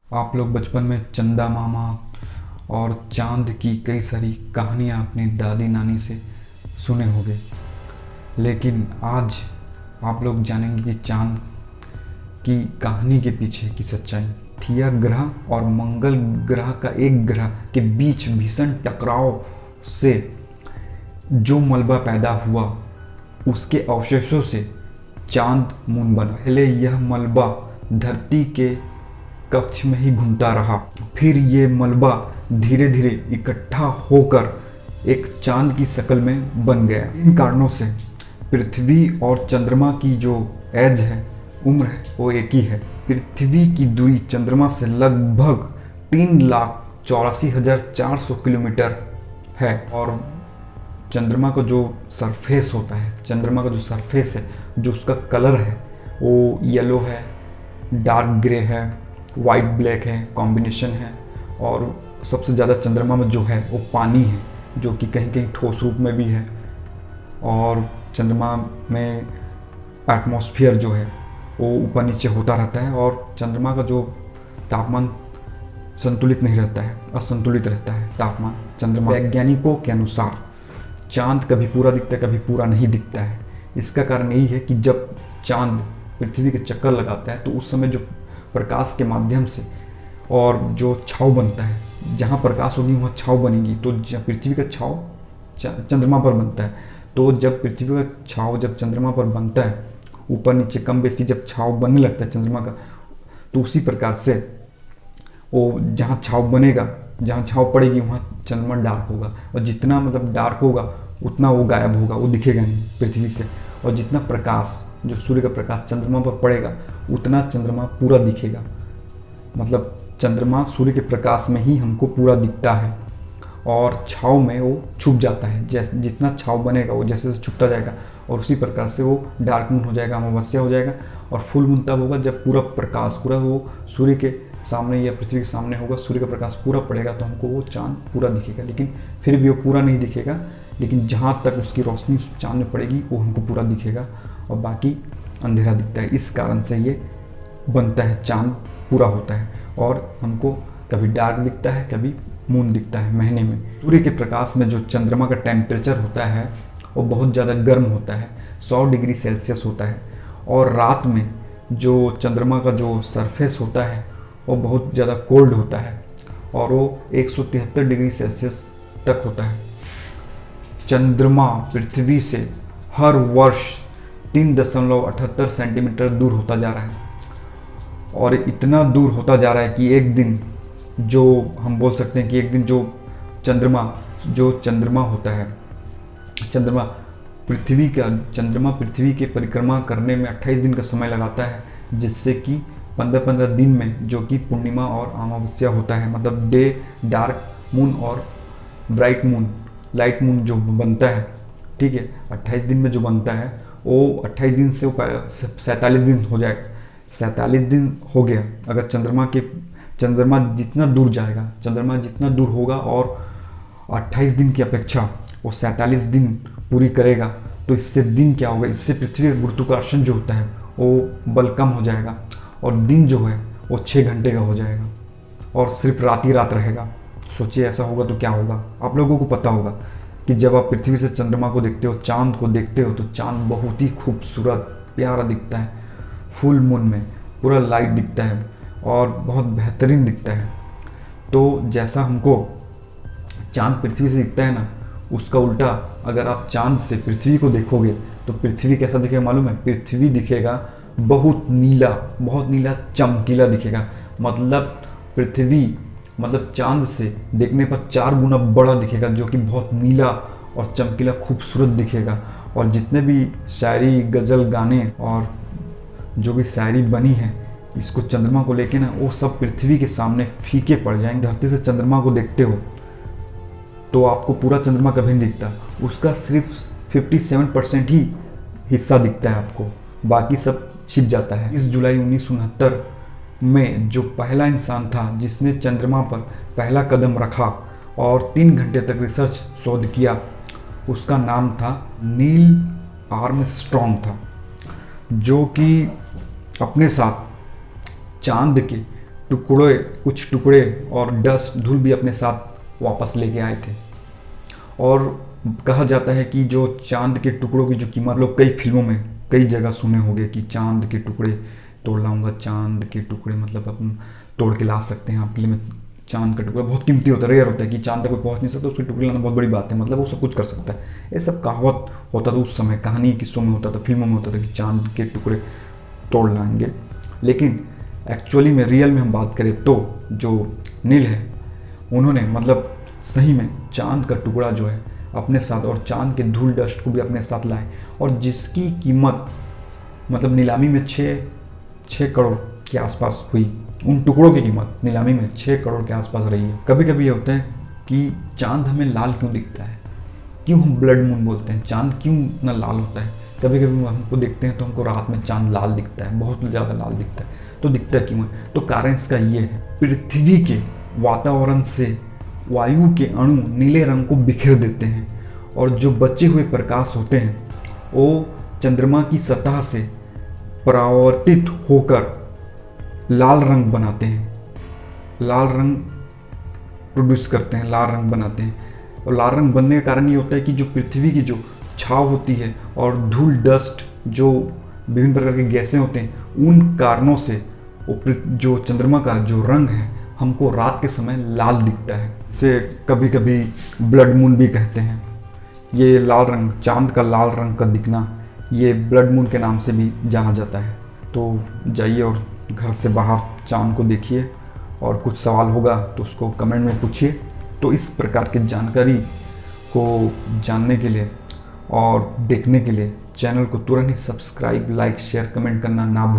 आप लोग बचपन में चंदा मामा और चांद की कई सारी कहानियाँ अपनी दादी नानी से सुने होंगे। लेकिन आज आप लोग जानेंगे कि चांद की कहानी के पीछे की सच्चाई। थिया ग्रह और मंगल ग्रह का एक ग्रह के बीच भीषण टकराव से जो मलबा पैदा हुआ, उसके अवशेषों से चांद मून बना। पहले यह मलबा धरती के कक्ष में ही घूमता रहा, फिर ये मलबा धीरे धीरे इकट्ठा होकर एक चांद की शक्ल में बन गया। इन कारणों से पृथ्वी और चंद्रमा की जो एज है, उम्र है, वो एक ही है। पृथ्वी की दूरी चंद्रमा से लगभग 3,84,400 किलोमीटर है और चंद्रमा का जो सरफेस होता है, चंद्रमा का जो सरफेस है, जो उसका कलर है, वो येलो है, डार्क ग्रे है, वाइट ब्लैक है, कॉम्बिनेशन है। और सबसे ज़्यादा चंद्रमा में जो है वो पानी है, जो कि कहीं कहीं ठोस रूप में भी है। और चंद्रमा में एटमॉस्फेयर जो है वो ऊपर नीचे होता रहता है और चंद्रमा का जो तापमान संतुलित नहीं रहता है, असंतुलित रहता है तापमान चंद्रमा। वैज्ञानिकों के अनुसार चांद कभी पूरा दिखता है, कभी पूरा नहीं दिखता है। इसका कारण यही है कि जब चांद पृथ्वी के चक्कर लगाता है तो उस समय जो प्रकाश के माध्यम से और जो छाव बनता है, जहाँ प्रकाश होगी वहाँ छाव बनेगी, तो पृथ्वी का छाव चंद्रमा पर बनता है। तो जब पृथ्वी का छाव जब चंद्रमा पर बनता है, ऊपर नीचे कम बेसी जब छाव बनने लगता है चंद्रमा का, तो उसी प्रकार से वो जहाँ छाव बनेगा, जहाँ छाव पड़ेगी वहाँ चंद्रमा डार्क होगा। और जितना मतलब डार्क होगा उतना वो गायब होगा, वो दिखेगा नहीं पृथ्वी से। और जितना प्रकाश, जो सूर्य का प्रकाश चंद्रमा पर पड़ेगा, उतना चंद्रमा पूरा दिखेगा। मतलब चंद्रमा सूर्य के प्रकाश में ही हमको पूरा दिखता है और छाव में वो छुप जाता है। जैसे जितना छाव बनेगा वो जैसे जैसे छुपता जाएगा और उसी प्रकार से वो डार्क मून हो जाएगा, अमावस्या हो जाएगा। और फुल मून तब होगा जब पूरा प्रकाश पूरा वो सूर्य के सामने या पृथ्वी के सामने होगा, सूर्य का प्रकाश पूरा पड़ेगा, तो हमको वो चांद पूरा दिखेगा। लेकिन फिर भी वो पूरा नहीं दिखेगा, लेकिन जहाँ तक उसकी रोशनी उस चांद में पड़ेगी वो हमको पूरा दिखेगा और बाकी अंधेरा दिखता है। इस कारण से ये बनता है, चांद पूरा होता है और हमको कभी डार्क दिखता है, कभी मून दिखता है महीने में। सूर्य के प्रकाश में जो चंद्रमा का टेम्परेचर होता है वो बहुत ज़्यादा गर्म होता है, 100 डिग्री सेल्सियस होता है। और रात में जो चंद्रमा का जो सरफेस होता है वो बहुत ज़्यादा कोल्ड होता है और वो 173 डिग्री सेल्सियस तक होता है। चंद्रमा पृथ्वी से हर वर्ष 3.78 सेंटीमीटर दूर होता जा रहा है और इतना दूर होता जा रहा है कि एक दिन, जो हम बोल सकते हैं कि एक दिन जो चंद्रमा होता है, चंद्रमा पृथ्वी के परिक्रमा करने में 28 दिन का समय लगाता है, जिससे कि 15-15 दिन में जो कि पूर्णिमा और अमावस्या होता है, मतलब डे डार्क मून और ब्राइट मून, लाइट मून जो बनता है, ठीक है, 28 दिन में जो बनता है वो 28 दिन से 47 दिन हो जाएगा। 47 दिन हो गया अगर चंद्रमा जितना दूर जाएगा, चंद्रमा जितना दूर होगा और 28 दिन की अपेक्षा वो 47 दिन पूरी करेगा, तो इससे दिन क्या होगा, इससे पृथ्वी का गुरुत्वाकर्षण जो होता है वो बल कम हो जाएगा और दिन जो है वो 6 घंटे का हो जाएगा और सिर्फ रात ही रात रहेगा। सोचिए ऐसा होगा तो क्या होगा। आप लोगों को पता होगा कि जब आप पृथ्वी से चंद्रमा को देखते हो, चांद को देखते हो, तो चांद बहुत ही खूबसूरत प्यारा दिखता है। फुल मून में पूरा लाइट दिखता है और बहुत बेहतरीन दिखता है। तो जैसा हमको चांद पृथ्वी से दिखता है ना, उसका उल्टा अगर आप चांद से पृथ्वी को देखोगे तो पृथ्वी कैसा दिखेगा मालूम है? पृथ्वी दिखेगा बहुत नीला चमकीला दिखेगा। मतलब चांद से देखने पर 4 गुना बड़ा दिखेगा, जो कि बहुत नीला और चमकीला खूबसूरत दिखेगा। और जितने भी शायरी, गज़ल, गाने और जो भी शायरी बनी है इसको चंद्रमा को लेके ना, वो सब पृथ्वी के सामने फीके पड़ जाएंगे। धरती से चंद्रमा को देखते हो तो आपको पूरा चंद्रमा कभी नहीं दिखता, उसका सिर्फ 57% ही हिस्सा दिखता है आपको, बाकी सब छिप जाता है। 20 जुलाई 1969 में जो पहला इंसान था जिसने चंद्रमा पर पहला कदम रखा और 3 घंटे तक रिसर्च शोध किया, उसका नाम था नील आर्मस्ट्रॉन्ग था, जो कि अपने साथ चांद के कुछ टुकड़े और डस्ट धूल भी अपने साथ वापस लेके आए थे। और कहा जाता है कि जो चांद के टुकड़ों की जो कीमत, लोग कई फिल्मों में कई जगह सुने होंगे कि चांद के टुकड़े तोड़ लाऊंगा, चांद के टुकड़े मतलब अपन तोड़ के ला सकते हैं आपके लिए। मैं चांद का टुकड़ा बहुत कीमती होता है, रेयर होता है कि चांद तक कोई पहुंच नहीं सकता, उसके टुकड़े लाना बहुत बड़ी बात है, मतलब वो सब कुछ कर सकता है। ये सब कहावत होता था उस समय, कहानी किस्सों में होता था, फिल्मों में होता था कि चांद के टुकड़े तोड़ लाएंगे। लेकिन एक्चुअली में, रियल में हम बात करें तो जो नील है, उन्होंने मतलब सही में चांद का टुकड़ा जो है अपने साथ, और चांद के धूल डस्ट को भी अपने साथ लाए, और जिसकी कीमत मतलब नीलामी में 6 करोड़ के आसपास हुई। उन टुकड़ों की कीमत नीलामी में 6 करोड़ के आसपास रही है। कभी कभी ये होता है कि चांद हमें लाल क्यों दिखता है, क्यों हम ब्लड मून बोलते हैं, चांद क्यों इतना लाल होता है। कभी कभी हमको देखते हैं तो हमको रात में चांद लाल दिखता है, बहुत ज़्यादा लाल दिखता है। तो दिखता क्यों है? तो कारण इसका ये है, पृथ्वी के वातावरण से वायु के अणु नीले रंग को बिखेर देते हैं, और जो बचे हुए प्रकाश होते हैं वो चंद्रमा की सतह से परावर्तित होकर लाल रंग बनाते हैं, लाल रंग प्रोड्यूस करते हैं, लाल रंग बनाते हैं। और लाल रंग बनने का कारण ये होता है कि जो पृथ्वी की जो छाव होती है और धूल डस्ट जो विभिन्न प्रकार के गैसें होते हैं, उन कारणों से वो जो चंद्रमा का जो रंग है हमको रात के समय लाल दिखता है। इसे कभी कभी ब्लड मून भी कहते हैं। ये लाल रंग, चांद का लाल रंग का दिखना, ये ब्लड मून के नाम से भी जाना जाता है। तो जाइए और घर से बाहर चांद को देखिए, और कुछ सवाल होगा तो उसको कमेंट में पूछिए। तो इस प्रकार की जानकारी को जानने के लिए और देखने के लिए चैनल को तुरंत ही सब्सक्राइब, लाइक, शेयर, कमेंट करना ना भूलें।